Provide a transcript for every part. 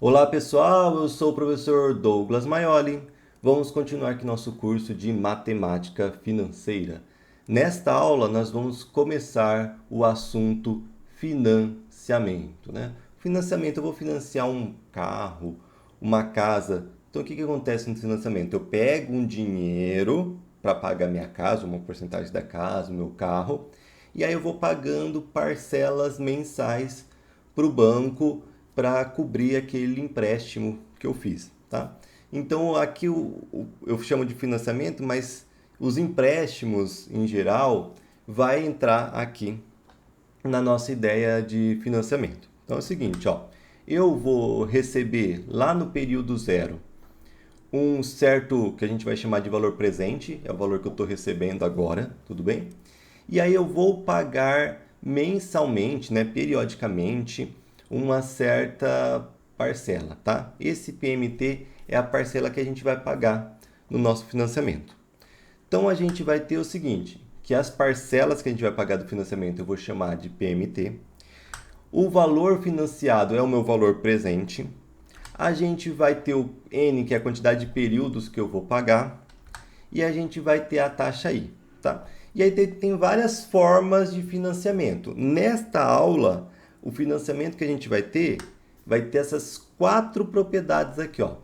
Olá pessoal, eu sou o professor Douglas Maioli. Vamos continuar aqui nosso curso de matemática financeira. Nesta aula, nós vamos começar o assunto financiamento, né? Financiamento, eu vou financiar um carro, uma casa. Então, o que acontece no financiamento? Eu pego um dinheiro para pagar minha casa, uma porcentagem da casa, o meu carro, e aí eu vou pagando parcelas mensais para o banco para cobrir aquele empréstimo que eu fiz, tá? Então aqui eu chamo de financiamento, mas os empréstimos em geral vai entrar aqui na nossa ideia de financiamento. Então é o seguinte, ó, eu vou receber lá no período zero um certo que a gente vai chamar de valor presente, é o valor que eu estou recebendo agora, tudo bem? E aí eu vou pagar mensalmente, né, periodicamente, uma certa parcela, tá? Esse PMT é a parcela que a gente vai pagar no nosso financiamento. Então a gente vai ter o seguinte, que as parcelas que a gente vai pagar do financiamento eu vou chamar de PMT. O valor financiado é o meu valor presente. A gente vai ter o N, que é a quantidade de períodos que eu vou pagar, e a gente vai ter a taxa I, tá? E aí tem várias formas de financiamento. Nesta aula, o financiamento que a gente vai ter essas quatro propriedades aqui, ó.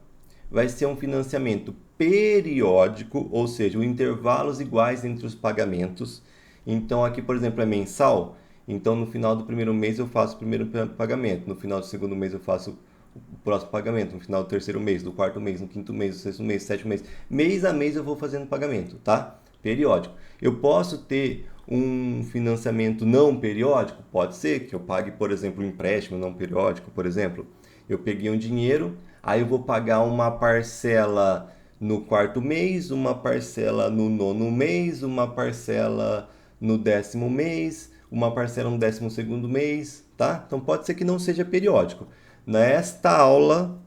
Vai ser um financiamento periódico, ou seja, intervalos iguais entre os pagamentos. Então aqui, por exemplo, é mensal. Então no final do primeiro mês eu faço o primeiro pagamento, no final do segundo mês eu faço o próximo pagamento, no final do terceiro mês, do quarto mês, no quinto mês, no sexto mês, sétimo mês. Mês a mês eu vou fazendo pagamento, tá? Periódico. Eu posso ter um financiamento não periódico? Pode ser que eu pague, por exemplo, um empréstimo não periódico, por exemplo. Eu peguei um dinheiro, aí eu vou pagar uma parcela no quarto mês, uma parcela no nono mês, uma parcela no décimo mês, uma parcela no décimo segundo mês, tá? Então pode ser que não seja periódico. Nesta aula,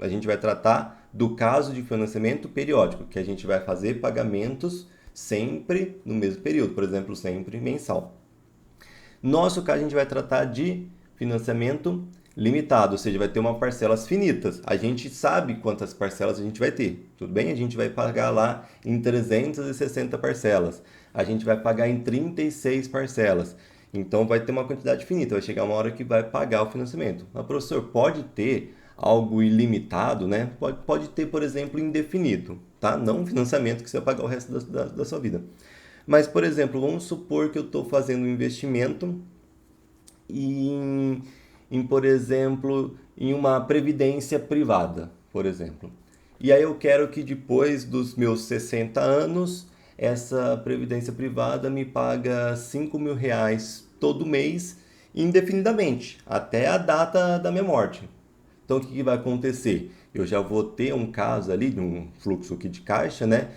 a gente vai tratar do caso de financiamento periódico, que a gente vai fazer pagamentos sempre no mesmo período, por exemplo, sempre mensal. Nosso caso, a gente vai tratar de financiamento limitado, ou seja, vai ter uma parcelas finitas. A gente sabe quantas parcelas a gente vai ter, tudo bem? A gente vai pagar lá em 360 parcelas. A gente vai pagar em 36 parcelas. Então vai ter uma quantidade finita, vai chegar uma hora que vai pagar o financiamento. Mas, professor, pode ter algo ilimitado, né? Pode ter, por exemplo, indefinido, tá? Não um financiamento que você vai pagar o resto da sua vida. Mas, por exemplo, vamos supor que eu estou fazendo um investimento por exemplo, em uma previdência privada, por exemplo. E aí eu quero que depois dos meus 60 anos, essa previdência privada me paga R$ 5.000 todo mês, indefinidamente, até a data da minha morte. Então o que vai acontecer? Eu já vou ter um caso ali de um fluxo aqui de caixa, né?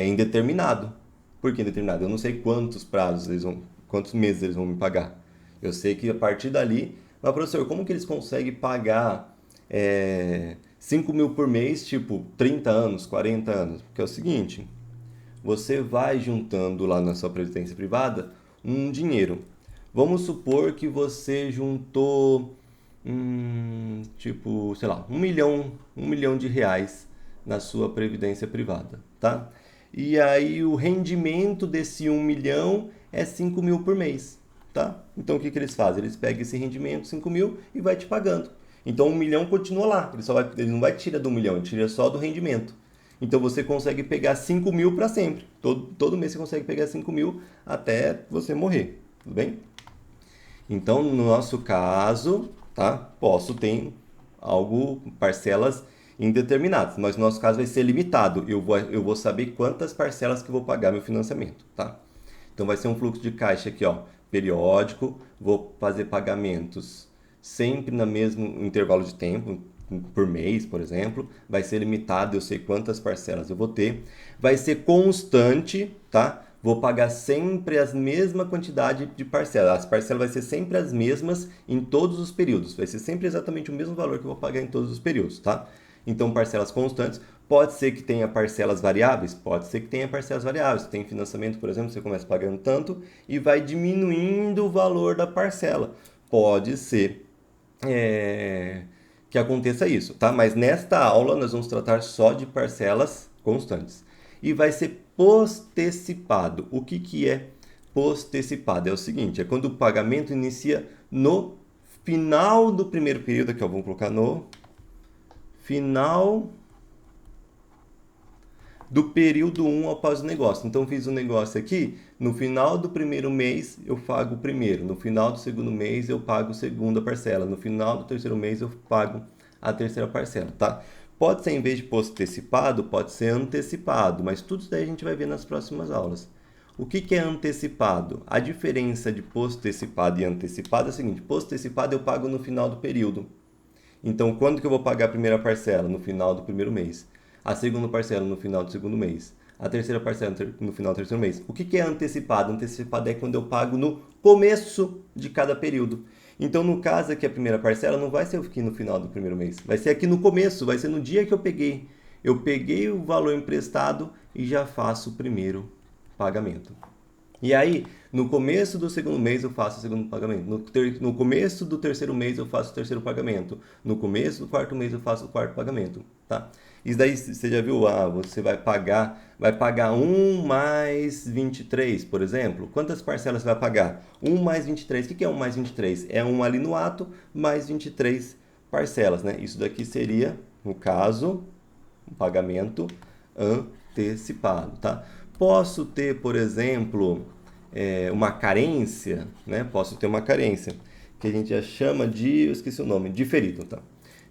Indeterminado. Por que indeterminado? Eu não sei quantos meses eles vão me pagar. Eu sei que a partir dali, mas professor, como que eles conseguem pagar 5 mil por mês, tipo 30 anos, 40 anos? Porque é o seguinte, você vai juntando lá na sua previdência privada um dinheiro. Vamos supor que você juntou, tipo, sei lá, um milhão de reais na sua previdência privada, tá? E aí o rendimento desse 1 milhão é 5 mil por mês, tá? Então o que que eles fazem? Eles pegam esse rendimento, 5 mil, e vai te pagando. Então 1 milhão continua lá, ele não vai tirar do 1 milhão, ele tira só do rendimento. Então você consegue pegar 5 mil para sempre. Todo mês você consegue pegar 5 mil até você morrer. Tudo bem? Então, no nosso caso, tá? Posso ter parcelas indeterminadas, mas no nosso caso vai ser limitado. Eu vou saber quantas parcelas que eu vou pagar meu financiamento, tá? Então vai ser um fluxo de caixa aqui, ó, periódico, vou fazer pagamentos sempre no mesmo intervalo de tempo, por mês, por exemplo, vai ser limitado, eu sei quantas parcelas eu vou ter, vai ser constante, tá? Vou pagar sempre a mesma quantidade de parcelas. As parcelas vai ser sempre as mesmas em todos os períodos. Vai ser sempre exatamente o mesmo valor que eu vou pagar em todos os períodos, tá? Então, parcelas constantes. Pode ser que tenha parcelas variáveis? Pode ser que tenha parcelas variáveis. Tem financiamento, por exemplo, você começa pagando tanto e vai diminuindo o valor da parcela. Pode ser é, que aconteça isso, tá? Mas nesta aula nós vamos tratar só de parcelas constantes. E vai ser postecipado. O que é postecipado? É o seguinte, é quando o pagamento inicia no final do primeiro período, aqui ó, vamos colocar no final do período 1 após o negócio. Então, fiz um negócio aqui, no final do primeiro mês eu pago o primeiro, no final do segundo mês eu pago a segunda parcela, no final do terceiro mês eu pago a terceira parcela, tá? Pode ser, em vez de postecipado, pode ser antecipado, mas tudo isso daí a gente vai ver nas próximas aulas. O que é antecipado? A diferença de postecipado e antecipado é a seguinte: postecipado eu pago no final do período. Então, quando que eu vou pagar a primeira parcela? No final do primeiro mês. A segunda parcela no final do segundo mês. A terceira parcela no final do terceiro mês. O que é antecipado? Antecipado é quando eu pago no começo de cada período. Então, no caso aqui, a primeira parcela não vai ser aqui no final do primeiro mês. Vai ser aqui no começo, vai ser no dia que eu peguei. Eu peguei o valor emprestado e já faço o primeiro pagamento. E aí, no começo do segundo mês eu faço o segundo pagamento. No começo do terceiro mês eu faço o terceiro pagamento. No começo do quarto mês eu faço o quarto pagamento, tá? Isso daí você já viu, você vai pagar 1 mais 23, por exemplo. Quantas parcelas você vai pagar? 1 mais 23. O que é 1 mais 23? É 1 ali no ato, mais 23 parcelas, né? Isso daqui seria, no caso, um pagamento antecipado, tá? Posso ter, por exemplo, uma carência, né? Posso ter uma carência, que a gente já chama de, eu esqueci o nome, diferido, tá?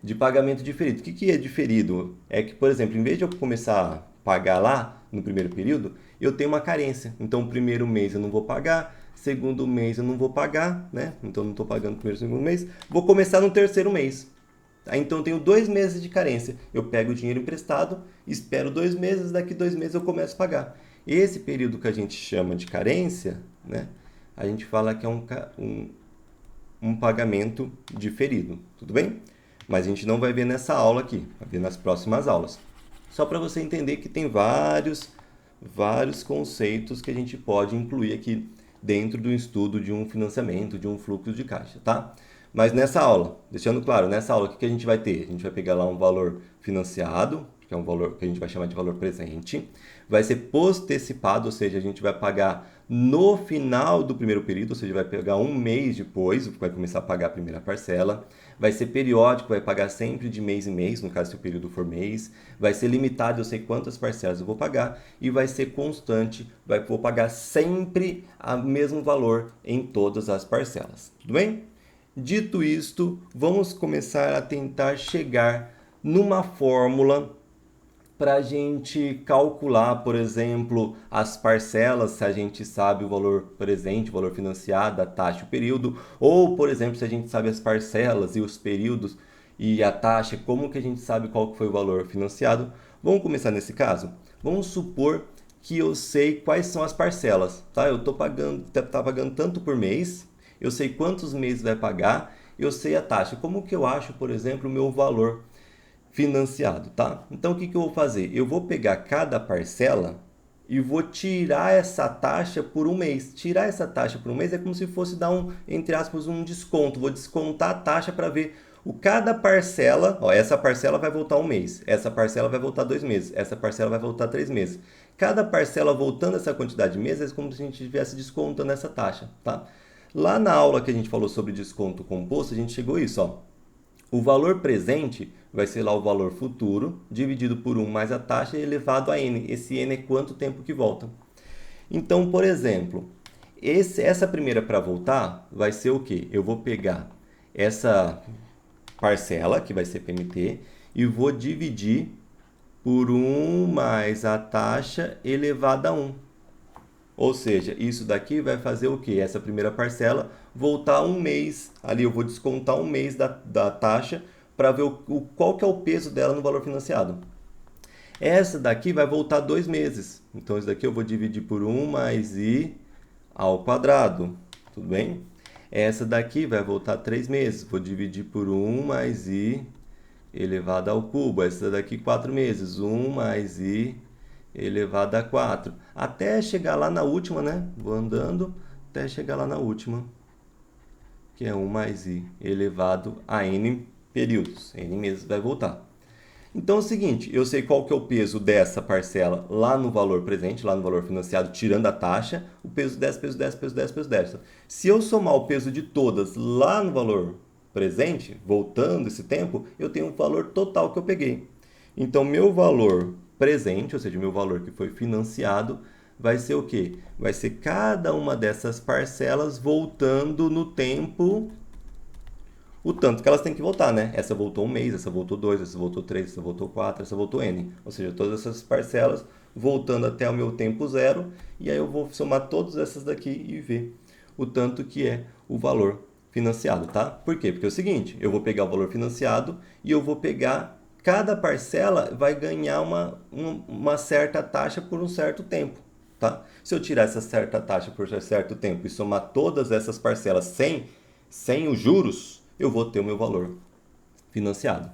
De pagamento diferido. O que é diferido? É que, por exemplo, em vez de eu começar a pagar lá no primeiro período, eu tenho uma carência. Então, o primeiro mês eu não vou pagar, segundo mês eu não vou pagar, né? Então, não estou pagando o primeiro e segundo mês. Vou começar no terceiro mês. Então, eu tenho 2 meses de carência. Eu pego o dinheiro emprestado, espero 2 meses, daqui 2 meses eu começo a pagar. Esse período que a gente chama de carência, né? A gente fala que é um pagamento diferido, tudo bem? Mas a gente não vai ver nessa aula aqui, vai ver nas próximas aulas. Só para você entender que tem vários conceitos que a gente pode incluir aqui dentro do estudo de um financiamento, de um fluxo de caixa, tá? Mas nessa aula, deixando claro, nessa aula o que a gente vai ter? A gente vai pegar lá um valor financiado, que é um valor que a gente vai chamar de valor presente, vai ser postecipado, ou seja, a gente vai pagar no final do primeiro período, ou seja, vai pegar um mês depois, vai começar a pagar a primeira parcela, vai ser periódico, vai pagar sempre de mês em mês, no caso se o período for mês, vai ser limitado, eu sei quantas parcelas eu vou pagar, e vai ser constante, vou pagar sempre o mesmo valor em todas as parcelas, tudo bem? Dito isto, vamos começar a tentar chegar numa fórmula para a gente calcular, por exemplo, as parcelas, se a gente sabe o valor presente, o valor financiado, a taxa e o período, ou, por exemplo, se a gente sabe as parcelas e os períodos e a taxa, como que a gente sabe qual que foi o valor financiado? Vamos começar nesse caso? Vamos supor que eu sei quais são as parcelas, tá? Eu estou pagando, tá pagando tanto por mês, eu sei quantos meses vai pagar, eu sei a taxa. Como que eu acho, por exemplo, o meu valor financiado, tá? Então, o que eu vou fazer? Eu vou pegar cada parcela e vou tirar essa taxa por um mês. Tirar essa taxa por um mês é como se fosse dar entre aspas, um desconto. Vou descontar a taxa para ver cada parcela. Ó, essa parcela vai voltar um mês, essa parcela vai voltar 2 meses, essa parcela vai voltar 3 meses. Cada parcela voltando essa quantidade de meses é como se a gente estivesse descontando essa taxa, tá? Lá na aula que a gente falou sobre desconto composto, a gente chegou a isso, ó. O valor presente vai ser lá o valor futuro, dividido por 1 mais a taxa elevado a n. Esse n é quanto tempo que volta. Então, por exemplo, essa primeira para voltar vai ser o quê? Eu vou pegar essa parcela, que vai ser PMT, e vou dividir por 1 mais a taxa elevada a 1. Ou seja, isso daqui vai fazer o quê? Essa primeira parcela voltar um mês. Ali eu vou descontar um mês da taxa para ver qual que é o peso dela no valor financiado. Essa daqui vai voltar 2 meses. Então, isso daqui eu vou dividir por 1 mais i ao quadrado. Tudo bem? Essa daqui vai voltar 3 meses. Vou dividir por 1 mais i elevado ao cubo. Essa daqui 4 meses. 1 mais i elevado a 4. Até chegar lá na última, né? Vou andando até chegar lá na última, que é 1 mais i elevado a n períodos. N meses vai voltar. Então é o seguinte, eu sei qual que é o peso dessa parcela lá no valor presente, lá no valor financiado, tirando a taxa, o peso dessa, peso dessa, peso dessa, peso dessa. Se eu somar o peso de todas lá no valor presente, voltando esse tempo, eu tenho o valor total que eu peguei. Então, meu valor presente, ou seja, meu valor que foi financiado, vai ser o quê? Vai ser cada uma dessas parcelas voltando no tempo o tanto que elas têm que voltar, né? Essa voltou um mês, essa voltou dois, essa voltou três, essa voltou quatro, essa voltou N. Ou seja, todas essas parcelas voltando até o meu tempo zero, e aí eu vou somar todas essas daqui e ver o tanto que é o valor financiado, tá? Por quê? Porque é o seguinte, eu vou pegar o valor financiado e eu vou pegar, cada parcela vai ganhar uma certa taxa por um certo tempo, tá? Se eu tirar essa certa taxa por um certo tempo e somar todas essas parcelas sem os juros, eu vou ter o meu valor financiado.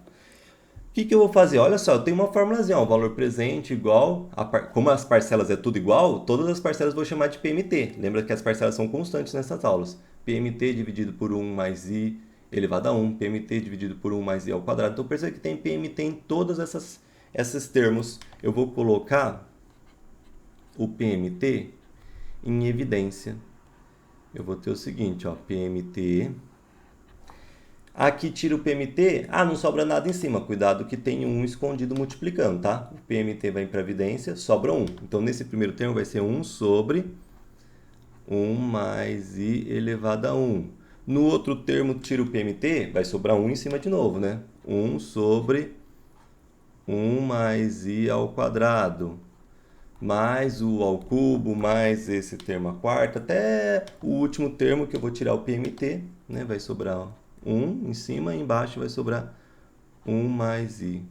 O que eu vou fazer? Olha só, eu tenho uma formulazinha, ó, o valor presente igual, como as parcelas é tudo igual, todas as parcelas eu vou chamar de PMT. Lembra que as parcelas são constantes nessas aulas. PMT dividido por 1 mais I elevado a 1, PMT dividido por 1 mais I ao quadrado. Então percebe que tem PMT em todas esses termos. Eu vou colocar o PMT em evidência. Eu vou ter o seguinte, ó, PMT. Aqui tira o PMT, não sobra nada em cima, cuidado que tem um escondido multiplicando, tá? O PMT vai para a evidência, sobra 1. Então, nesse primeiro termo vai ser 1 sobre 1 mais I elevado a 1. No outro termo, tira o PMT, vai sobrar 1 em cima de novo, né? 1 sobre 1 mais I ao quadrado, mais o ao cubo, mais esse termo à quarta, até o último termo que eu vou tirar o PMT, né? Vai sobrar 1 em cima e embaixo vai sobrar 1 mais I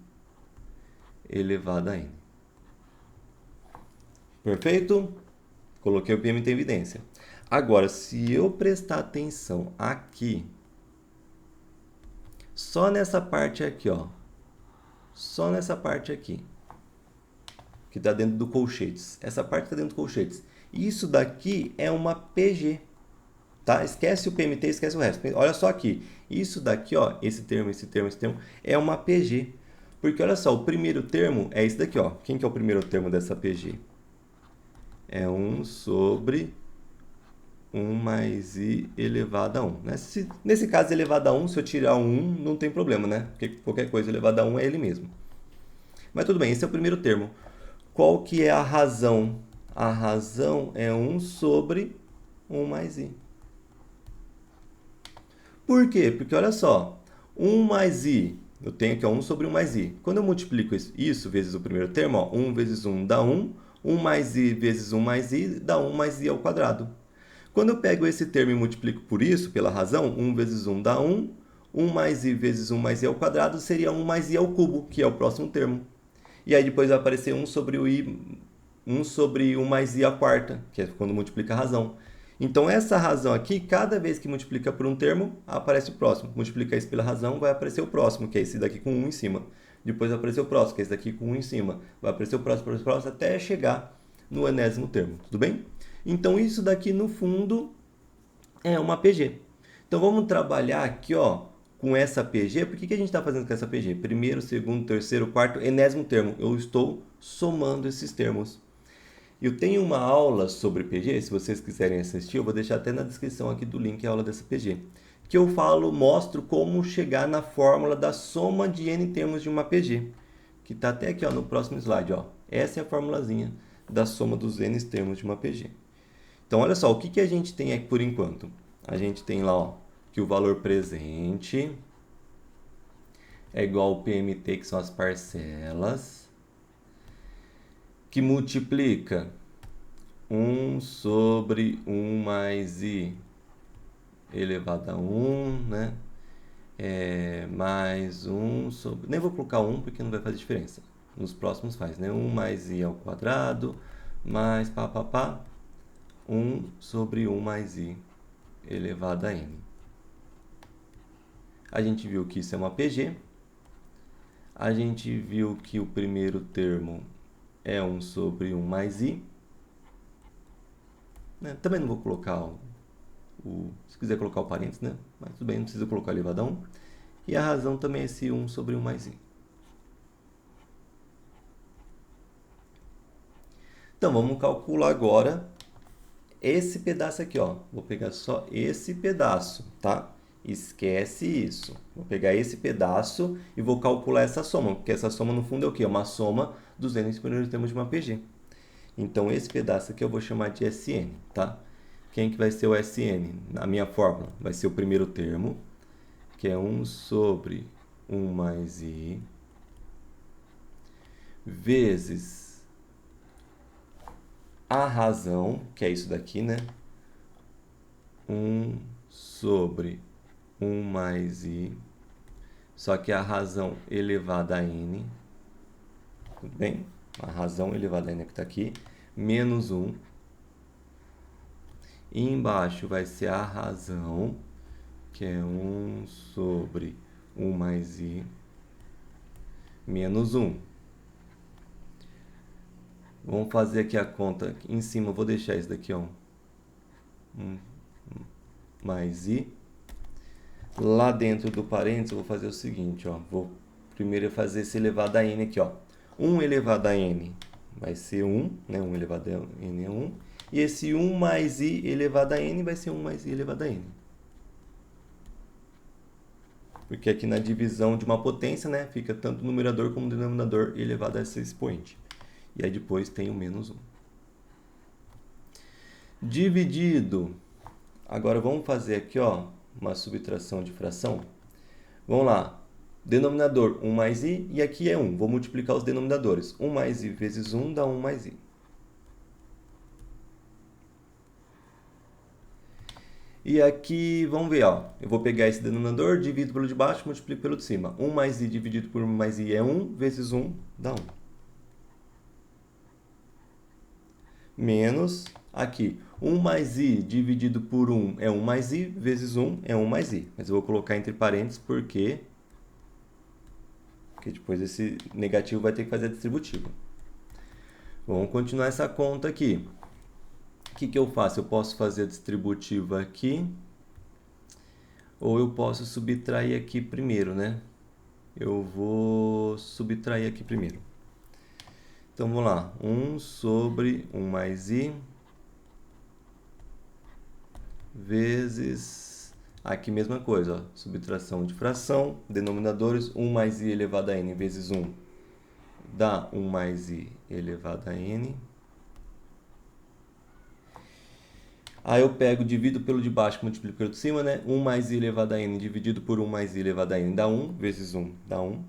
elevado a N. Perfeito? Coloquei o PMT em evidência. Agora, se eu prestar atenção aqui, só nessa parte aqui, ó, só nessa parte aqui, que está dentro do colchetes. Essa parte está dentro do colchetes. Isso daqui é uma PG. Tá? Esquece o PMT, esquece o resto. Olha só aqui. Isso daqui, ó, esse termo, é uma PG. Porque olha só, o primeiro termo é esse daqui, ó. Quem que é o primeiro termo dessa PG? É 1 sobre 1 mais I elevado a 1. Nesse caso, elevado a 1, se eu tirar 1, não tem problema, né? Porque qualquer coisa elevado a 1 é ele mesmo. Mas tudo bem, esse é o primeiro termo. Qual que é a razão? A razão é 1 sobre 1 mais I. Por quê? Porque olha só, 1 mais I, eu tenho aqui 1 sobre 1 mais I. Quando eu multiplico isso vezes o primeiro termo, ó, 1 vezes 1 dá 1, 1 mais I vezes 1 mais I dá 1 mais I ao quadrado. Quando eu pego esse termo e multiplico por isso, pela razão, 1 vezes 1 dá 1, 1 mais I vezes 1 mais I ao quadrado seria 1 mais I ao cubo, que é o próximo termo. E aí depois vai aparecer 1 sobre o I, 1 sobre 1 mais I à quarta, que é quando multiplica a razão. Então, essa razão aqui, cada vez que multiplica por um termo, aparece o próximo. Multiplica isso pela razão, vai aparecer o próximo, que é esse daqui com 1 em cima. Depois vai aparecer o próximo, que é esse daqui com 1 em cima. Vai aparecer o próximo, até chegar no enésimo termo. Tudo bem? Então, isso daqui, no fundo, é uma PG. Então, vamos trabalhar aqui, ó, com essa PG. Por que a gente está fazendo com essa PG? Primeiro, segundo, terceiro, quarto, enésimo termo. Eu estou somando esses termos. Eu tenho uma aula sobre PG, se vocês quiserem assistir, eu vou deixar até na descrição aqui do link a aula dessa PG, que eu mostro como chegar na fórmula da soma de n termos de uma PG, que está até aqui, ó, no próximo slide, ó. Essa é a formulazinha da soma dos n termos de uma PG. Então, olha só, o que a gente tem aqui por enquanto? A gente tem lá, ó, que o valor presente é igual ao PMT, que são as parcelas, que multiplica 1 sobre 1 mais I elevado a 1, né? Mais 1 sobre... Nem vou colocar 1 porque não vai fazer diferença. Nos próximos faz, né? 1 mais I ao quadrado, mais 1 sobre 1 mais I elevado a N. A gente viu que isso é uma PG. A gente viu que o primeiro termo é 1 sobre 1 mais I. Também não vou colocar se quiser colocar o parênteses, né? Mas tudo bem, não precisa colocar elevado a 1. E a razão também é esse 1 sobre 1 mais i. Então, vamos calcular agora esse pedaço aqui, ó. Vou pegar só esse pedaço, tá? Esquece isso. Vou pegar esse pedaço e vou calcular essa soma, porque essa soma no fundo é o quê? É uma soma dos n primeiros termos de uma PG. Então, esse pedaço aqui eu vou chamar de Sn, tá? Quem que vai ser o Sn? Na minha fórmula, vai ser o primeiro termo, que é 1 sobre 1 mais i, vezes a razão, que é isso daqui, né? 1 sobre 1 mais i, só que a razão elevada a n, tudo bem? A razão elevada a n que está aqui, menos 1. E embaixo vai ser a razão, que é 1 sobre 1 mais i, menos 1. Vamos fazer aqui a conta. Em cima eu vou deixar isso daqui, ó. 1 mais i. Lá dentro do parênteses eu vou fazer o seguinte, ó. Vou primeiro fazer esse elevado a n aqui, ó. 1 elevado a n vai ser 1, né? 1 elevado a n é 1. E esse 1 mais i elevado a n vai ser 1 mais i elevado a n. Porque aqui na divisão de uma potência, né? Fica tanto o numerador como o denominador elevado a esse expoente. E aí depois tem o menos 1. Dividido. Agora vamos fazer aqui, ó, uma subtração de fração. Vamos lá. Denominador 1 mais i e aqui é 1. Vou multiplicar os denominadores. 1 mais i vezes 1 dá 1 mais i. E aqui, vamos ver, ó. Eu vou pegar esse denominador, divido pelo de baixo, multiplico pelo de cima. 1 mais i dividido por 1 mais i é 1, vezes 1 dá 1. Menos, aqui, 1 mais i dividido por 1 é 1 mais i, vezes 1 é 1 mais i. Mas eu vou colocar entre parênteses porque depois esse negativo vai ter que fazer a distributiva. Vamos continuar essa conta aqui. O que eu faço? Eu posso fazer a distributiva aqui, ou eu posso subtrair aqui primeiro, né? Eu vou subtrair aqui primeiro. Então, vamos lá. 1 sobre 1 mais i vezes... Aqui mesma coisa, ó. Subtração de fração, denominadores, 1 mais i elevado a n vezes 1 dá 1 mais i elevado a n. Aí eu pego, divido pelo de baixo, multiplico pelo de cima, né? 1 mais i elevado a n dividido por 1 mais i elevado a n dá 1, vezes 1 dá 1.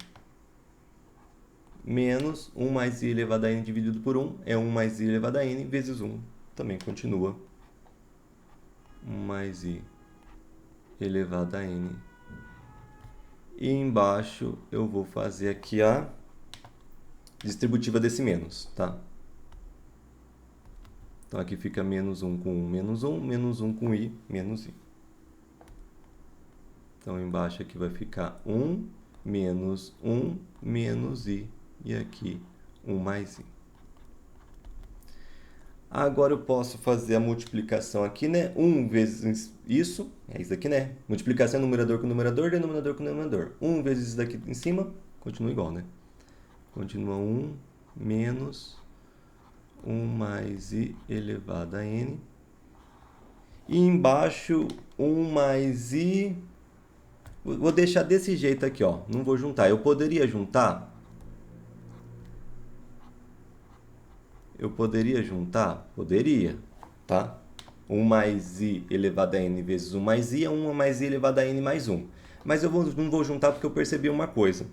Menos 1 mais i elevado a n dividido por 1 é 1 mais i elevado a n vezes 1. Também continua. 1 mais i elevado a n. E embaixo eu vou fazer aqui a distributiva desse menos, tá? Então aqui fica menos 1 com 1, menos 1, menos 1 com i, menos i. Então embaixo aqui vai ficar 1 menos 1 menos i. E aqui 1 mais i. Agora eu posso fazer a multiplicação aqui, né? 1 vezes isso, é isso aqui, né? Multiplicação numerador com numerador, denominador com denominador. 1 vezes isso daqui em cima, continua igual, né? Continua 1 menos 1 mais i elevado a n. E embaixo 1 mais i... Vou deixar desse jeito aqui, ó. Não vou juntar. Eu poderia juntar? Eu poderia juntar? Poderia, tá? 1 mais i elevado a n vezes 1 mais i é 1 mais i elevado a n mais 1. Mas eu não vou juntar porque eu percebi uma coisa.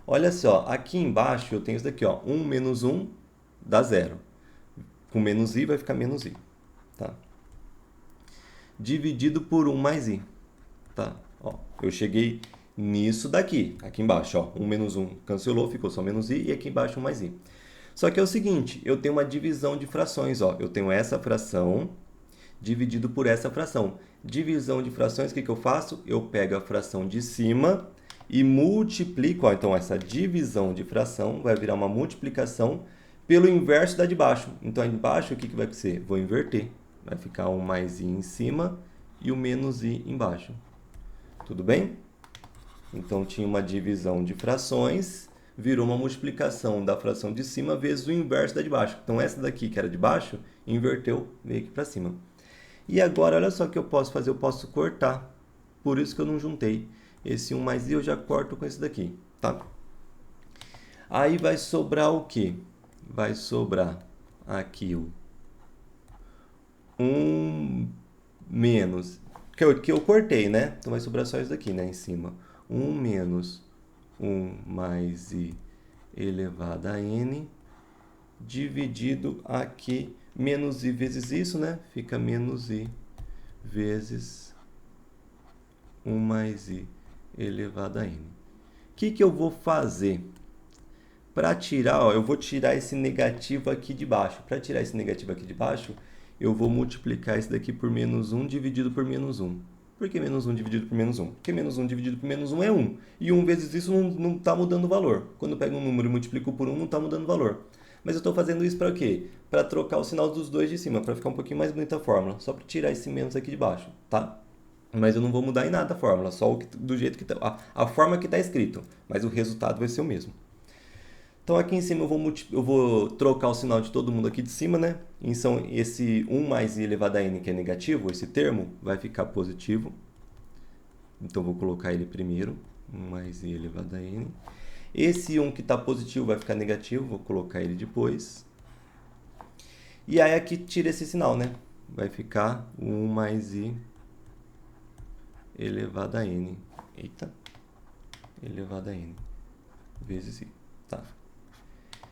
Olha só, aqui embaixo eu tenho isso daqui, ó. 1 menos 1 dá 0. Com menos i vai ficar menos i, tá? Dividido por 1 mais i, tá? Ó, eu cheguei nisso daqui, aqui embaixo, ó. 1 menos 1 cancelou, ficou só menos i, e aqui embaixo 1 mais i. Só que é o seguinte, eu tenho uma divisão de frações, ó. Eu tenho essa fração dividido por essa fração. Divisão de frações, o que eu faço? Eu pego a fração de cima e multiplico, ó. Então, essa divisão de fração vai virar uma multiplicação pelo inverso da de baixo. Então, aí embaixo, o que vai ser? Vou inverter. Vai ficar 1 mais i em cima e o menos i embaixo. Tudo bem? Então, tinha uma divisão de frações, virou uma multiplicação da fração de cima vezes o inverso da de baixo. Então, essa daqui, que era de baixo, inverteu, veio aqui para cima. E agora, olha só o que eu posso fazer, eu posso cortar. Por isso que eu não juntei. Esse 1 mais i eu já corto com esse daqui, tá? Aí vai sobrar o quê? Vai sobrar aqui o 1 menos, que eu cortei, né? Então vai sobrar só isso daqui, né, em cima. 1 menos 1 mais i elevado a n, dividido aqui, menos i vezes isso, né? Fica menos i vezes 1 mais i elevado a n. O que eu vou fazer? Para tirar, ó, eu vou tirar esse negativo aqui de baixo. Para tirar esse negativo aqui de baixo, eu vou multiplicar isso daqui por menos 1 dividido por menos 1. Por que menos 1 dividido por menos 1? Porque menos 1 dividido por menos 1 é 1. E 1 vezes isso não está mudando o valor. Quando eu pego um número e multiplico por 1, não está mudando o valor. Mas eu estou fazendo isso para quê? Para trocar o sinal dos dois de cima, para ficar um pouquinho mais bonita a fórmula. Só para tirar esse menos aqui de baixo, tá? Mas eu não vou mudar em nada a fórmula, só do jeito que está. A forma que está escrito, mas o resultado vai ser o mesmo. Então aqui em cima eu vou trocar o sinal de todo mundo aqui de cima, né? Então esse 1 mais i elevado a n, que é negativo, esse termo, vai ficar positivo. Então eu vou colocar ele primeiro, 1 mais i elevado a n. Esse 1 que está positivo vai ficar negativo, vou colocar ele depois. E aí aqui tira esse sinal, né? Vai ficar 1 mais i elevado a n. Eita! Elevado a n vezes i. Tá.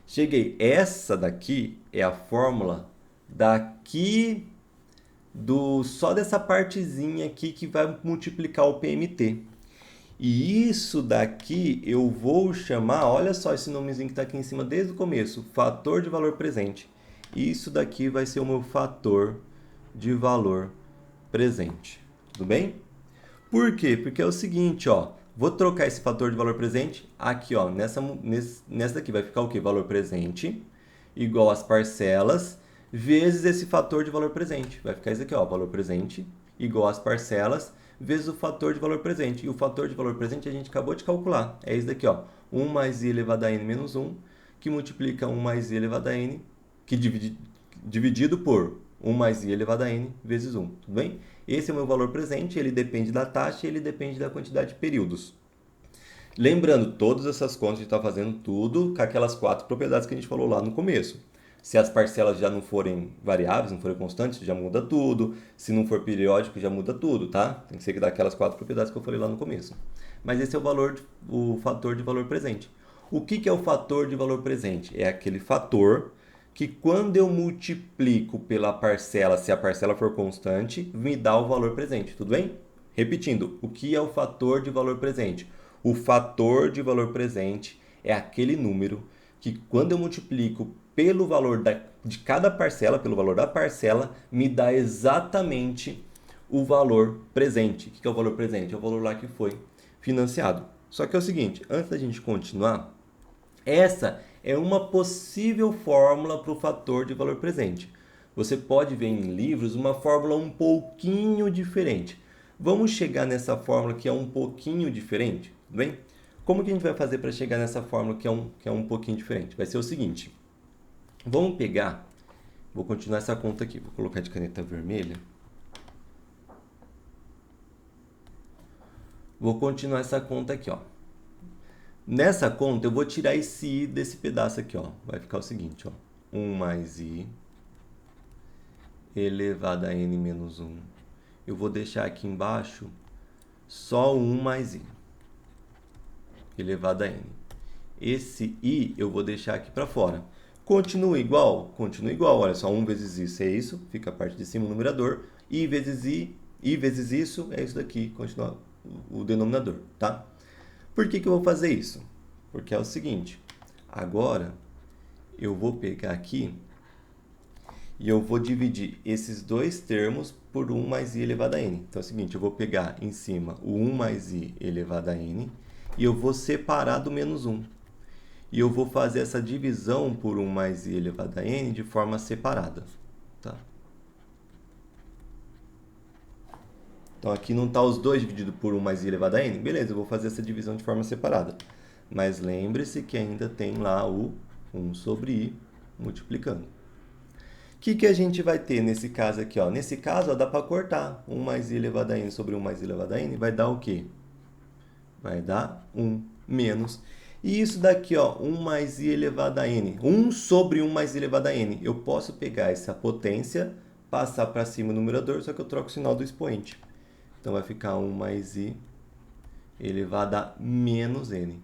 Cheguei. Essa daqui é a fórmula daqui só dessa partezinha aqui que vai multiplicar o PMT. E isso daqui eu vou chamar, olha só esse nomezinho que está aqui em cima desde o começo, fator de valor presente. Isso daqui vai ser o meu fator de valor presente. Tudo bem? Por quê? Porque é o seguinte, ó. Vou trocar esse fator de valor presente aqui, ó. Nessa daqui vai ficar o quê? Valor presente igual às parcelas vezes esse fator de valor presente. Vai ficar isso aqui, ó. Valor presente igual às parcelas vezes o fator de valor presente. E o fator de valor presente a gente acabou de calcular. É isso daqui, ó. 1 mais i elevado a n menos 1, que multiplica 1 mais i elevado a n, que dividido por 1 mais i elevado a n vezes 1. Tudo bem? Esse é o meu valor presente, ele depende da taxa e ele depende da quantidade de períodos. Lembrando, todas essas contas a gente está fazendo tudo com aquelas 4 propriedades que a gente falou lá no começo. Se as parcelas já não forem variáveis, não forem constantes, já muda tudo. Se não for periódico, já muda tudo, tá? Tem que ser daquelas 4 propriedades que eu falei lá no começo. Mas esse é o fator de valor presente. O que é o fator de valor presente? É aquele fator que quando eu multiplico pela parcela, se a parcela for constante, me dá o valor presente, tudo bem? Repetindo, o que é o fator de valor presente? O fator de valor presente é aquele número que quando eu multiplico pelo valor de cada parcela, pelo valor da parcela, me dá exatamente o valor presente. O que é o valor presente? É o valor lá que foi financiado. Só que é o seguinte, antes da gente continuar, essa é uma possível fórmula para o fator de valor presente. Você pode ver em livros uma fórmula um pouquinho diferente. Vamos chegar nessa fórmula que é um pouquinho diferente, tudo bem? Como que a gente vai fazer para chegar nessa fórmula que é um pouquinho diferente? Vai ser o seguinte, vamos pegar, vou continuar essa conta aqui, vou colocar de caneta vermelha. Vou continuar essa conta aqui, ó. Nessa conta, eu vou tirar esse i desse pedaço aqui, ó. Vai ficar o seguinte, ó. 1 mais i elevado a n menos 1. Eu vou deixar aqui embaixo só 1 mais i elevado a n. Esse i eu vou deixar aqui para fora. Continua igual? Continua igual. Olha só, 1 vezes isso é isso, fica a parte de cima o numerador. I vezes isso é isso daqui, continua o denominador, tá? Por que eu vou fazer isso? Porque é o seguinte, agora eu vou pegar aqui e eu vou dividir esses dois termos por 1 mais i elevado a n. Então é o seguinte, eu vou pegar em cima o 1 mais i elevado a n e eu vou separar do menos 1. E eu vou fazer essa divisão por 1 mais i elevado a n de forma separada. Tá? Então aqui não está os dois dividido por 1 mais i elevado a n? Beleza, eu vou fazer essa divisão de forma separada. Mas lembre-se que ainda tem lá o 1 sobre i multiplicando. O que a gente vai ter nesse caso aqui? Ó? Nesse caso, ó, dá para cortar. 1 mais i elevado a n sobre 1 mais i elevado a n vai dar o quê? Vai dar 1 menos. E isso daqui, ó, 1 mais i elevado a n. 1 sobre 1 mais i elevado a n. Eu posso pegar essa potência, passar para cima do numerador, só que eu troco o sinal do expoente. Então, vai ficar 1 mais i elevado a menos n.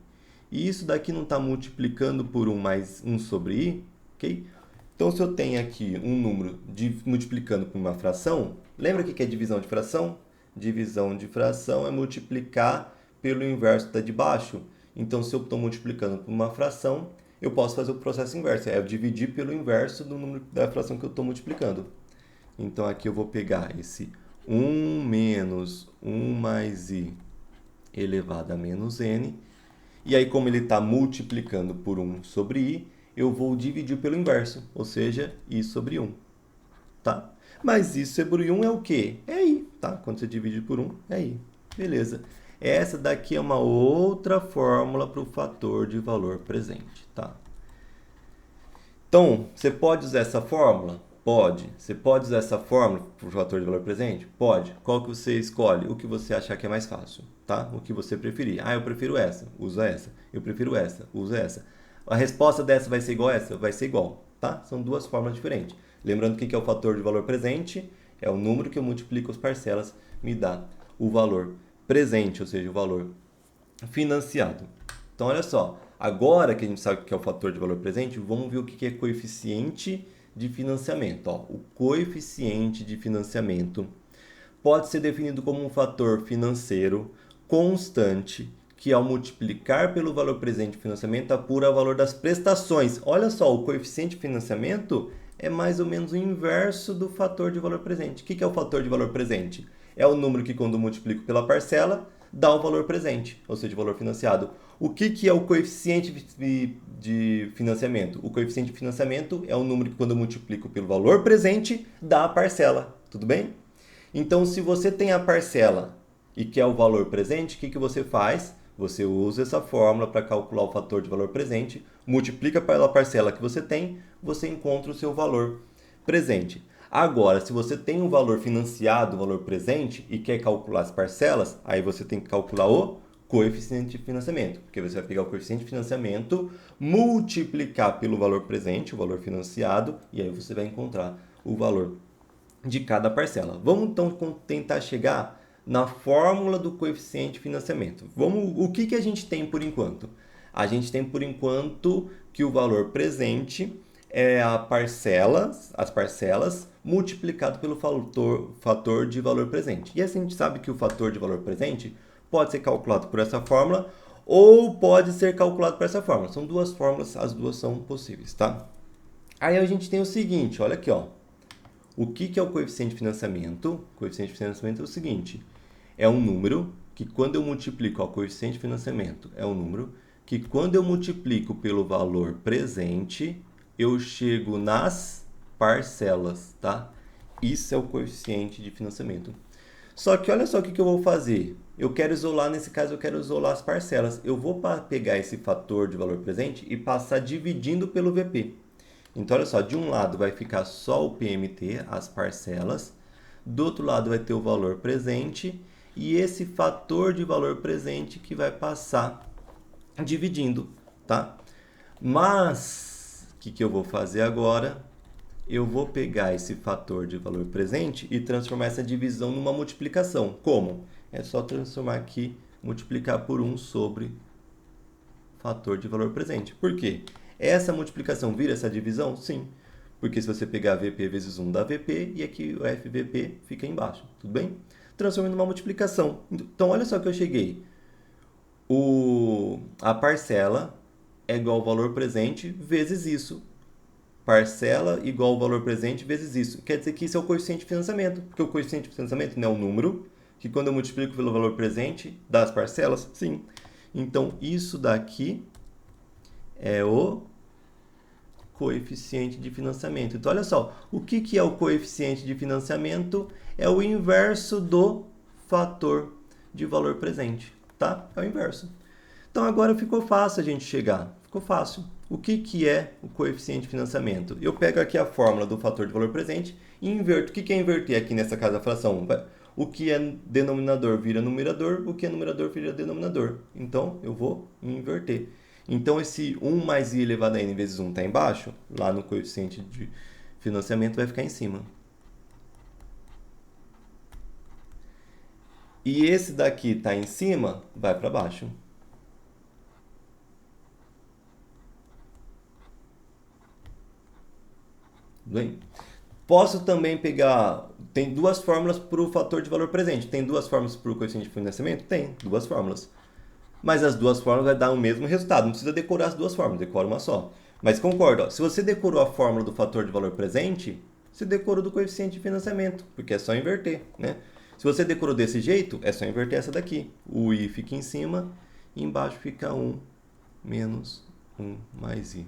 E isso daqui não está multiplicando por 1 mais 1 sobre i, ok? Então, se eu tenho aqui um número multiplicando por uma fração, lembra o que é divisão de fração? Divisão de fração é multiplicar pelo inverso da de baixo. Então, se eu estou multiplicando por uma fração, eu posso fazer o processo inverso. É eu dividir pelo inverso do número da fração que eu estou multiplicando. Então, aqui eu vou pegar esse 1 menos 1 mais i elevado a menos n. E aí, como ele está multiplicando por 1 sobre i, eu vou dividir pelo inverso, ou seja, i sobre 1. Tá? Mas i sobre 1 é o quê? É i, tá? Quando você divide por 1, é i. Beleza. Essa daqui é uma outra fórmula para o fator de valor presente, tá? Então, você pode usar essa fórmula? Pode. Você pode usar essa fórmula para o fator de valor presente? Pode. Qual que você escolhe? O que você achar que é mais fácil, tá? O que você preferir. Ah, eu prefiro essa, usa essa. Eu prefiro essa, usa essa. A resposta dessa vai ser igual a essa? Vai ser igual, tá? São duas fórmulas diferentes. Lembrando que é o fator de valor presente? É o número que eu multiplico as parcelas, me dá o valor presente, ou seja, o valor financiado. Então, olha só. Agora que a gente sabe o que é o fator de valor presente, vamos ver o que é coeficiente de financiamento. Ó, o coeficiente de financiamento pode ser definido como um fator financeiro constante que, ao multiplicar pelo valor presente de financiamento, apura o valor das prestações. Olha só, o coeficiente de financiamento é mais ou menos o inverso do fator de valor presente. O que é o fator de valor presente? É o número que, quando multiplico pela parcela, dá o valor presente, ou seja, o valor financiado. O que é o coeficiente de financiamento? O coeficiente de financiamento é o número que, quando eu multiplico pelo valor presente, dá a parcela. Tudo bem? Então, se você tem a parcela e quer o valor presente, o que você faz? Você usa essa fórmula para calcular o fator de valor presente, multiplica pela parcela que você tem, você encontra o seu valor presente. Agora, se você tem um valor financiado, um valor presente, e quer calcular as parcelas, aí você tem que calcular o coeficiente de financiamento, porque você vai pegar o coeficiente de financiamento, multiplicar pelo valor presente, o valor financiado, e aí você vai encontrar o valor de cada parcela. Vamos então tentar chegar na fórmula do coeficiente de financiamento. O que a gente tem por enquanto? A gente tem por enquanto que o valor presente é as parcelas multiplicado pelo fator de valor presente. E assim a gente sabe que o fator de valor presente pode ser calculado por essa fórmula ou pode ser calculado por essa fórmula. São duas fórmulas, as duas são possíveis, tá? Aí a gente tem o seguinte, olha aqui, ó. O que é o coeficiente de financiamento? O coeficiente de financiamento é o seguinte, é um número que, quando eu multiplico, o coeficiente de financiamento é um número que, quando eu multiplico pelo valor presente, eu chego nas parcelas, tá? Isso é o coeficiente de financiamento. Só que olha só o que eu vou fazer. Eu quero isolar, nesse caso, eu quero isolar as parcelas. Eu vou pegar esse fator de valor presente e passar dividindo pelo VP. Então, olha só, de um lado vai ficar só o PMT, as parcelas. Do outro lado vai ter o valor presente. E esse fator de valor presente que vai passar dividindo, tá? Mas, o que eu vou fazer agora? Eu vou pegar esse fator de valor presente e transformar essa divisão numa multiplicação. Como? É só transformar aqui, multiplicar por 1 sobre fator de valor presente. Por quê? Essa multiplicação vira essa divisão? Sim. Porque se você pegar VP vezes 1 dá VP e aqui o FVP fica embaixo. Tudo bem? Transformando numa multiplicação. Então, olha só que eu cheguei. A parcela é igual ao valor presente vezes isso. Parcela igual ao valor presente vezes isso. Quer dizer que isso é o coeficiente de financiamento. Porque o coeficiente de financiamento não é um número, que, quando eu multiplico pelo valor presente das parcelas, sim. Então, isso daqui é o coeficiente de financiamento. Então, olha só, o que é o coeficiente de financiamento? É o inverso do fator de valor presente, tá? É o inverso. Então agora ficou fácil a gente chegar, ficou fácil. O que é o coeficiente de financiamento? Eu pego aqui a fórmula do fator de valor presente e inverto. O que é inverter aqui nessa casa da fração? O que é denominador vira numerador, o que é numerador vira denominador. Então eu vou inverter. Então esse 1 mais i elevado a n vezes 1 está embaixo, lá no coeficiente de financiamento vai ficar em cima. E esse daqui está em cima, vai para baixo. Bem, posso também pegar... Tem duas fórmulas para o fator de valor presente. Tem duas fórmulas para o coeficiente de financiamento? Tem, duas fórmulas. Mas as duas fórmulas vão dar o mesmo resultado. Não precisa decorar as duas fórmulas, decora uma só. Mas concordo, ó, se você decorou a fórmula do fator de valor presente, você decorou do coeficiente de financiamento, porque é só inverter, né? Se você decorou desse jeito, é só inverter essa daqui. O i fica em cima, e embaixo fica 1 menos 1 mais i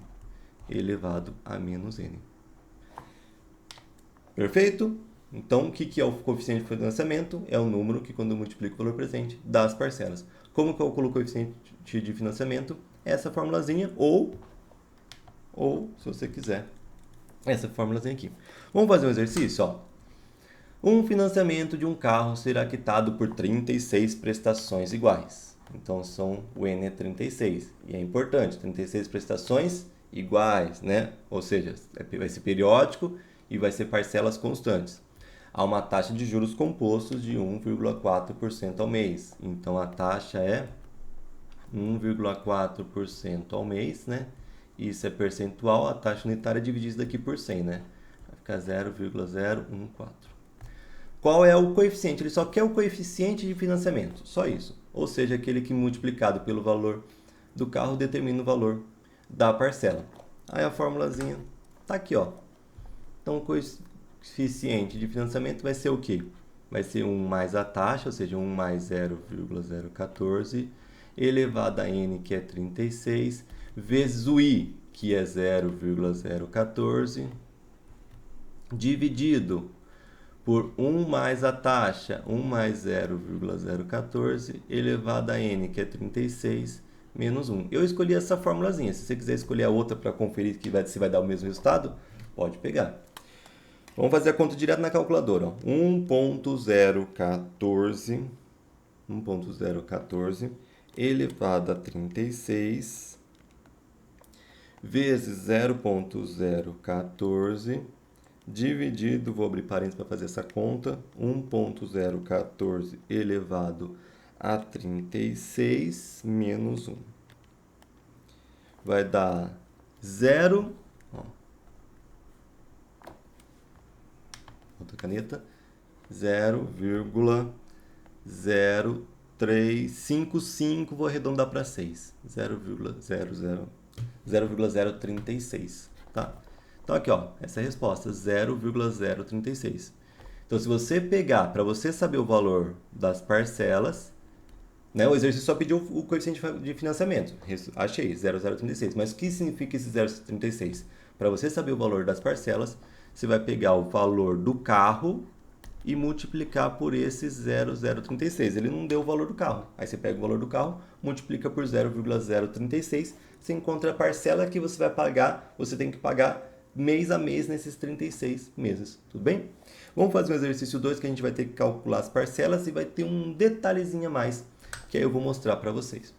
elevado a menos n. Perfeito? Então, o que é o coeficiente de financiamento? É o número que, quando eu multiplico o valor presente, dá as parcelas. Como que eu calculo o coeficiente de financiamento? Essa formulazinha, ou, se você quiser, essa formulazinha aqui. Vamos fazer um exercício? Ó. Um financiamento de um carro será quitado por 36 prestações iguais. Então, o N é 36. E é importante, 36 prestações iguais, né? Ou seja, vai ser periódico e vai ser parcelas constantes. Há uma taxa de juros compostos de 1,4% ao mês. Então, a taxa é 1,4% ao mês, né? Isso é percentual, a taxa unitária dividida aqui por 100, né? Vai ficar 0,014. Qual é o coeficiente? Ele só quer o coeficiente de financiamento, só isso. Ou seja, aquele que multiplicado pelo valor do carro determina o valor da parcela. Aí a formulazinha tá aqui, ó. Então, o coeficiente de financiamento vai ser o quê? Vai ser 1 mais a taxa, ou seja, 1 mais 0,014, elevado a n, que é 36, vezes o i, que é 0,014, dividido por 1 mais a taxa, 1 mais 0,014, elevado a n, que é 36, menos 1. Eu escolhi essa formulazinha. Se você quiser escolher a outra para conferir se vai dar o mesmo resultado, pode pegar. Vamos fazer a conta direto na calculadora. 1.014 elevado a 36 vezes 0.014 dividido, vou abrir parênteses para fazer essa conta, 1.014 elevado a 36 menos 1. Vai dar 0... outra caneta, 0,0355, vou arredondar para 6, 0,036, tá? Então aqui, ó, essa é a resposta, 0,036. Então se você pegar, para você saber o valor das parcelas, né, o exercício só pediu o coeficiente de financiamento, achei, 0,036, mas o que significa esse 0,36? Para você saber o valor das parcelas, você vai pegar o valor do carro e multiplicar por esse 0,036. Ele não deu o valor do carro. Aí você pega o valor do carro, multiplica por 0,036, você encontra a parcela que você vai pagar, você tem que pagar mês a mês nesses 36 meses. Tudo bem? Vamos fazer o exercício 2, que a gente vai ter que calcular as parcelas e vai ter um detalhezinho a mais, que aí eu vou mostrar para vocês.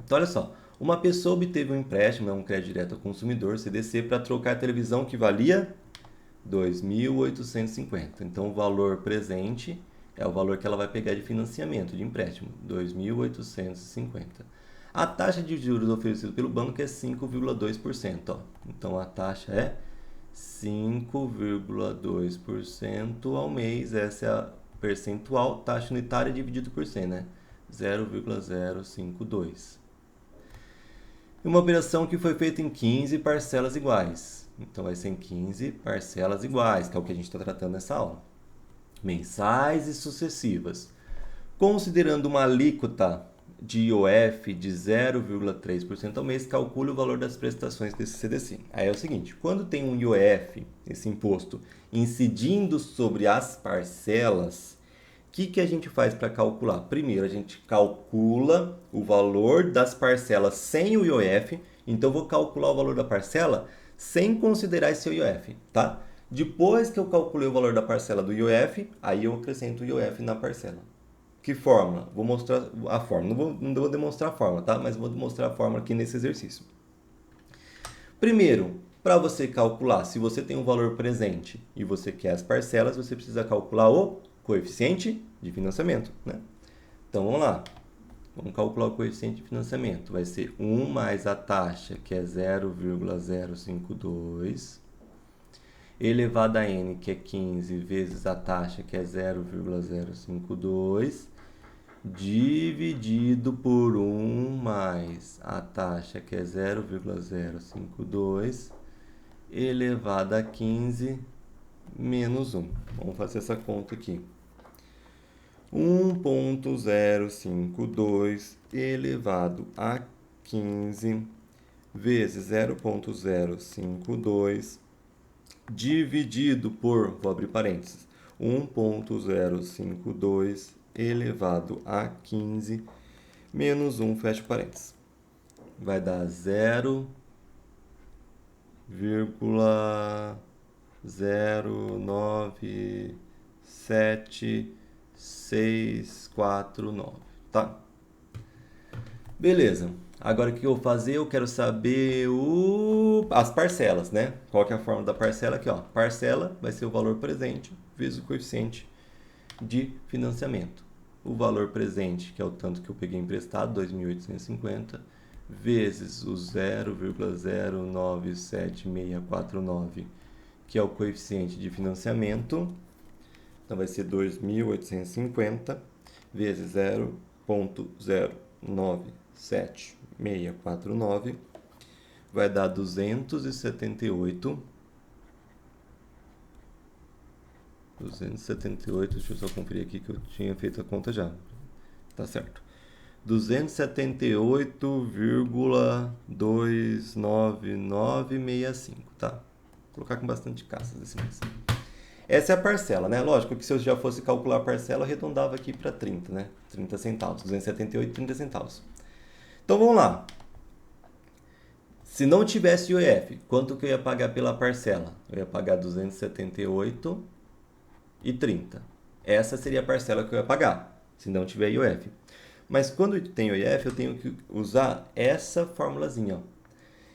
Então, olha só. Uma pessoa obteve um empréstimo, um crédito direto ao consumidor, CDC, para trocar a televisão que valia 2.850. Então, o valor presente é o valor que ela vai pegar de financiamento, de empréstimo, 2.850. A taxa de juros oferecida pelo banco é 5,2%. Então, a taxa é 5,2% ao mês. Essa é a percentual, taxa unitária dividido por 100, né? 0,052. Uma operação que foi feita em 15 parcelas iguais. Então, vai ser em 15 parcelas iguais, que é o que a gente está tratando nessa aula. Mensais e sucessivas. Considerando uma alíquota de IOF de 0,3% ao mês, calcule o valor das prestações desse CDC. Aí é o seguinte, quando tem um IOF, esse imposto, incidindo sobre as parcelas, que a gente faz para calcular? Primeiro, a gente calcula o valor das parcelas sem o IOF. Então, eu vou calcular o valor da parcela sem considerar esse IOF, tá? Depois que eu calculei o valor da parcela do IOF, aí eu acrescento o IOF na parcela. Que fórmula? Vou mostrar a fórmula. Não vou demonstrar a fórmula, tá? Mas vou demonstrar a fórmula aqui nesse exercício. Primeiro, para você calcular, se você tem um valor presente e você quer as parcelas, você precisa calcular o coeficiente de financiamento, né? Então, vamos lá. Vamos calcular o coeficiente de financiamento. Vai ser 1 mais a taxa, que é 0,052, elevado a n, que é 15, vezes a taxa, que é 0,052, dividido por 1 mais a taxa, que é 0,052, elevado a 15 menos 1. Vamos fazer essa conta aqui. 1,052 elevado a 15 vezes 0,052 dividido por, vou abrir parênteses, 1,052 elevado a 15 menos 1, fecha parênteses. Vai dar 0,097,649, tá? Beleza. Agora o que eu vou fazer? Eu quero saber as parcelas, né? Qual que é a fórmula da parcela aqui, ó? Parcela vai ser o valor presente vezes o coeficiente de financiamento. O valor presente, que é o tanto que eu peguei emprestado, 2.850, vezes o 0,097649, que é o coeficiente de financiamento. Então, vai ser 2.850 vezes 0,097,649, vai dar 278. 278, deixa eu só conferir aqui que eu tinha feito a conta já. Tá certo. 278,29965, tá? Vou colocar com bastante caças decimais. Essa é a parcela, né? Lógico que se eu já fosse calcular a parcela, eu arredondava aqui para 30, né? 30 centavos. 278, 30 centavos. Então, vamos lá. Se não tivesse IOF, quanto que eu ia pagar pela parcela? Eu ia pagar 278,30. Essa seria a parcela que eu ia pagar, se não tiver IOF. Mas quando tem IOF, eu tenho que usar essa formulazinha, ó.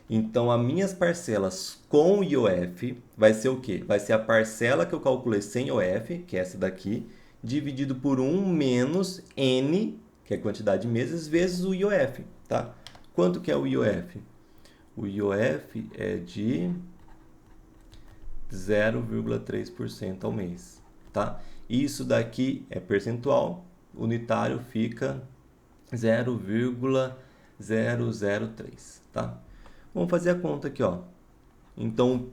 Então, as minhas parcelas com IOF vai ser o quê? Vai ser a parcela que eu calculei sem IOF, que é essa daqui, dividido por 1 menos N, que é a quantidade de meses, vezes o IOF, tá? Quanto que é o IOF? O IOF é de 0,3% ao mês, tá? Isso daqui é percentual, unitário fica 0,003, tá? Vamos fazer a conta aqui, ó. Então,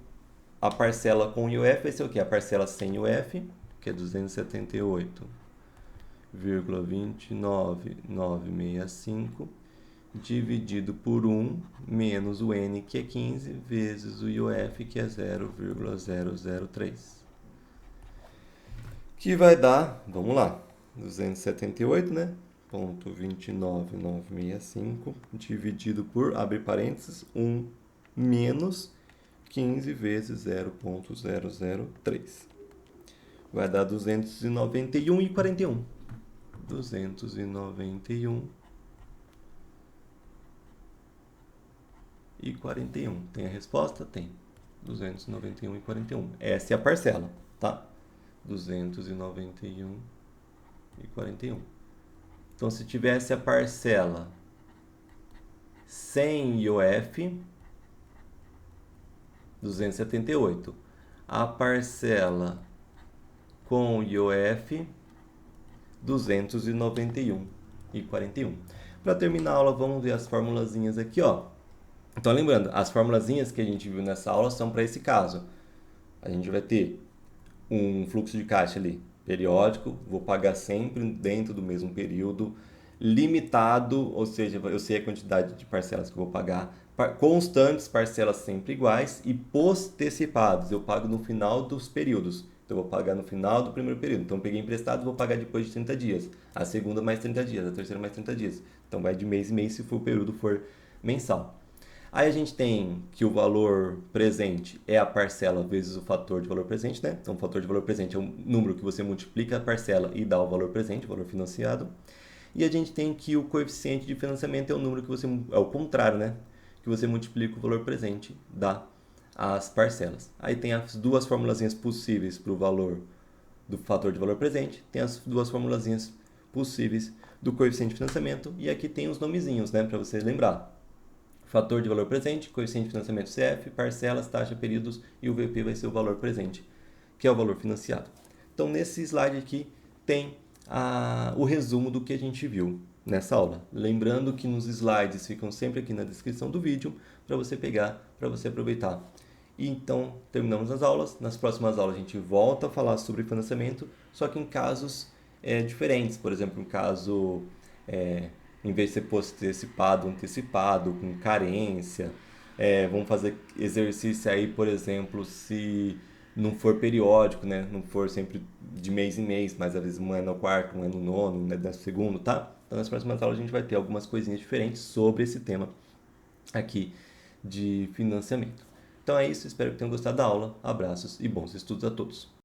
a parcela com IOF vai ser o quê? A parcela sem IOF, que é 278,29965, dividido por 1, menos o N, que é 15, vezes o IOF, que é 0,003. Que vai dar, vamos lá, 278, né? 0,29965 dividido por, abre parênteses, 1 menos 15 vezes 0,003. Vai dar 291,41. 291,41. Tem a resposta? Tem. 291,41. Essa é a parcela, tá? 291,41. Então, se tivesse a parcela sem IOF, 278. A parcela com IOF, 291,41. Para terminar a aula, vamos ver as formulazinhas aqui, ó. Então, lembrando, as formulazinhas que a gente viu nessa aula são para esse caso. A gente vai ter um fluxo de caixa ali periódico, vou pagar sempre dentro do mesmo período, limitado, ou seja, eu sei a quantidade de parcelas que eu vou pagar, constantes, parcelas sempre iguais, e postecipados, eu pago no final dos períodos. Então eu vou pagar no final do primeiro período. Então eu peguei emprestado, vou pagar depois de 30 dias. A segunda mais 30 dias, a terceira mais 30 dias. Então vai de mês em mês se o período for mensal. Aí a gente tem que o valor presente é a parcela vezes o fator de valor presente, né? Então o fator de valor presente é um número que você multiplica a parcela e dá o valor presente, o valor financiado. E a gente tem que o coeficiente de financiamento é o número que você, é o contrário, né? Que você multiplica o valor presente, dá as parcelas. Aí tem as duas formulazinhas possíveis para o valor do fator de valor presente, tem as duas formulazinhas possíveis do coeficiente de financiamento e aqui tem os nomezinhos, né, para você lembrar. Fator de valor presente, coeficiente de financiamento CF, parcelas, taxa, períodos e o VP vai ser o valor presente, que é o valor financiado. Então nesse slide aqui tem o resumo do que a gente viu nessa aula. Lembrando que nos slides ficam sempre aqui na descrição do vídeo para você pegar, para você aproveitar. E então terminamos as aulas. Nas próximas aulas a gente volta a falar sobre financiamento, só que em casos diferentes. Por exemplo, um caso em vez de ser postecipado, antecipado, com carência. Vamos fazer exercício aí, por exemplo, se não for periódico, né? Não for sempre de mês em mês, mas às vezes um é no quarto, um é no nono, um é no segundo, tá? Então nas próximas aulas a gente vai ter algumas coisinhas diferentes sobre esse tema aqui de financiamento. Então é isso, espero que tenham gostado da aula. Abraços e bons estudos a todos.